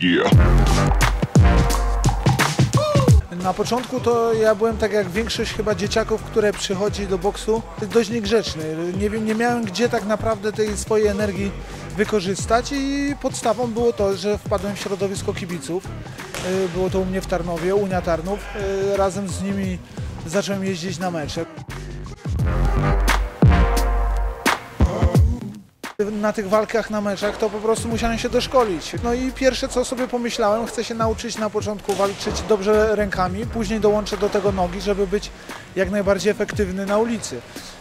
Yeah. Na początku to ja byłem tak jak większość chyba dzieciaków, które przychodzi do boksu, dość niegrzeczny. Nie miałem gdzie tak naprawdę tej swojej energii wykorzystać i podstawą było to, że wpadłem w środowisko kibiców. Było to u mnie w Tarnowie, Unia Tarnów. Razem z nimi zacząłem jeździć na mecze. Na tych walkach, na meczach to po prostu musiałem się doszkolić. No i pierwsze co sobie pomyślałem, chcę się nauczyć na początku walczyć dobrze rękami, później dołączę do tego nogi, żeby być jak najbardziej efektywny na ulicy.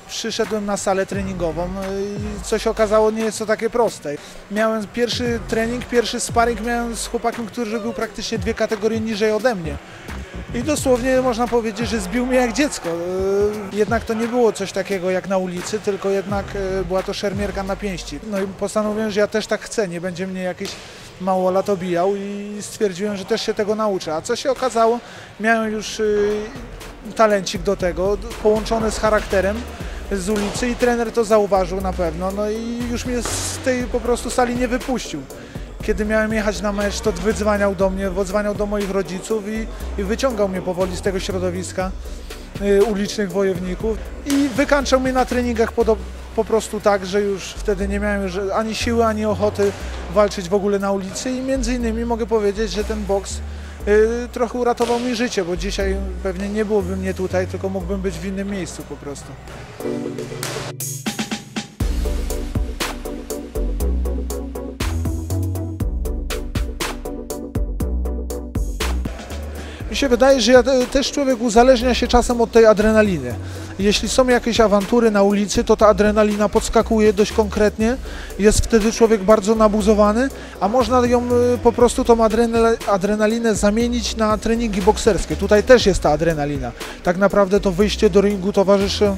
Przyszedłem na salę treningową i co się okazało, nie jest to takie proste. Miałem pierwszy trening, pierwszy sparring miałem z chłopakiem, który był praktycznie 2 kategorie niżej ode mnie. I dosłownie można powiedzieć, że zbił mnie jak dziecko. Jednak to nie było coś takiego jak na ulicy, tylko jednak była to szermierka na pięści. No i postanowiłem, że ja też tak chcę, nie będzie mnie jakiś małolat obijał i stwierdziłem, że też się tego nauczę. A co się okazało, miałem już talencik do tego, połączony z charakterem z ulicy i trener to zauważył na pewno. No i już mnie z tej po prostu sali nie wypuścił. Kiedy miałem jechać na mecz, to wydzwaniał do mnie, dzwaniał do moich rodziców i wyciągał mnie powoli z tego środowiska ulicznych wojowników i wykańczał mnie na treningach po prostu tak, że już wtedy nie miałem ani siły, ani ochoty walczyć w ogóle na ulicy i między innymi mogę powiedzieć, że ten boks trochę uratował mi życie, bo dzisiaj pewnie nie byłoby mnie tutaj, tylko mógłbym być w innym miejscu po prostu. Mi się wydaje, że też człowiek uzależnia się czasem od tej adrenaliny. Jeśli są jakieś awantury na ulicy, to ta adrenalina podskakuje dość konkretnie, jest wtedy człowiek bardzo nabuzowany, a można ją po prostu tą adrenalinę zamienić na treningi bokserskie. Tutaj też jest ta adrenalina. Tak naprawdę to wyjście do ringu towarzyszy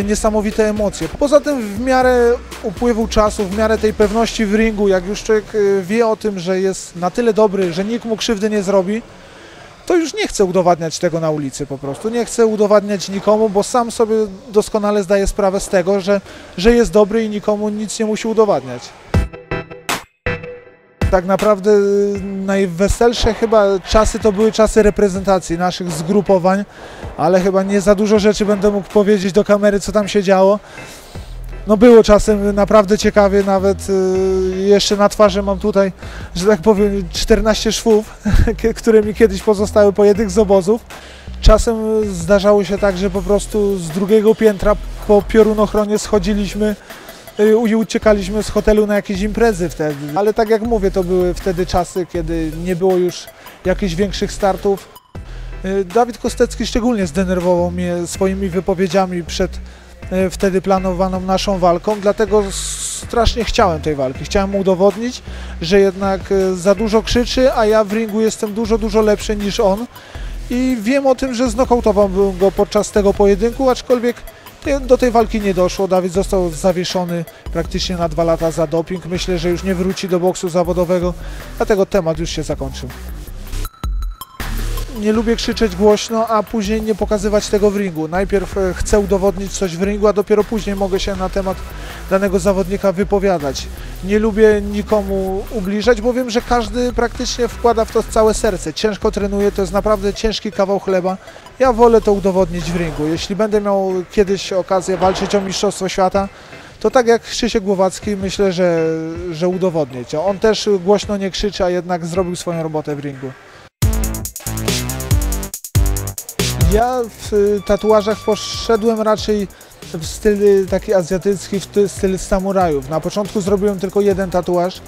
niesamowite emocje. Poza tym w miarę upływu czasu, w miarę tej pewności w ringu, jak już człowiek wie o tym, że jest na tyle dobry, że nikt mu krzywdy nie zrobi, to już nie chcę udowadniać tego na ulicy po prostu. Nie chcę udowadniać nikomu, bo sam sobie doskonale zdaję sprawę z tego, że jest dobry i nikomu nic nie musi udowadniać. Tak naprawdę najweselsze chyba czasy to były czasy reprezentacji naszych zgrupowań, ale chyba nie za dużo rzeczy będę mógł powiedzieć do kamery, co tam się działo. No było czasem naprawdę ciekawie, nawet jeszcze na twarzy mam tutaj, że tak powiem, 14 szwów, które mi kiedyś pozostały po jednych z obozów. Czasem zdarzało się tak, że po prostu z 2. piętra po piorunochronie schodziliśmy i uciekaliśmy z hotelu na jakieś imprezy wtedy. Ale tak jak mówię, to były wtedy czasy, kiedy nie było już jakichś większych startów. Dawid Kostecki szczególnie zdenerwował mnie swoimi wypowiedziami przed wtedy planowaną naszą walką, dlatego strasznie chciałem tej walki. Chciałem mu udowodnić, że jednak za dużo krzyczy, a ja w ringu jestem dużo lepszy niż on i wiem o tym, że znokautowałbym go podczas tego pojedynku, aczkolwiek do tej walki nie doszło. Dawid został zawieszony praktycznie na 2 lata za doping. Myślę, że już nie wróci do boksu zawodowego, dlatego temat już się zakończył. Nie lubię krzyczeć głośno, a później nie pokazywać tego w ringu. Najpierw chcę udowodnić coś w ringu, a dopiero później mogę się na temat danego zawodnika wypowiadać. Nie lubię nikomu ubliżać, bo wiem, że każdy praktycznie wkłada w to całe serce. Ciężko trenuje, to jest naprawdę ciężki kawał chleba. Ja wolę to udowodnić w ringu. Jeśli będę miał kiedyś okazję walczyć o Mistrzostwo Świata, to tak jak Krzysiek Głowacki, myślę, że udowodnię to. On też głośno nie krzyczy, a jednak zrobił swoją robotę w ringu. Ja w tatuażach poszedłem raczej w styl taki azjatycki, w styl samurajów. Na początku zrobiłem tylko 1 tatuaż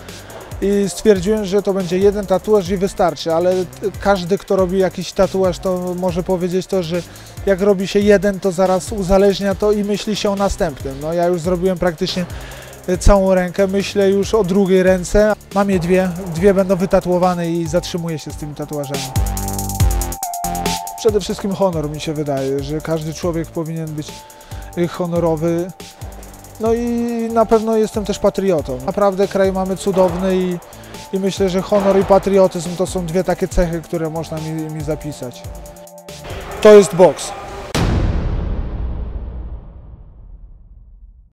i stwierdziłem, że to będzie 1 tatuaż i wystarczy, ale każdy, kto robi jakiś tatuaż, to może powiedzieć to, że jak robi się 1, to zaraz uzależnia to i myśli się o następnym. No, ja już zrobiłem praktycznie całą rękę, myślę już o drugiej ręce. Mam je 2 będą wytatuowane i zatrzymuję się z tymi tatuażami. Przede wszystkim honor, mi się wydaje, że każdy człowiek powinien być honorowy. No i na pewno jestem też patriotą. Naprawdę kraj mamy cudowny i myślę, że honor i patriotyzm to są 2 takie cechy, które można mi zapisać. To jest boks.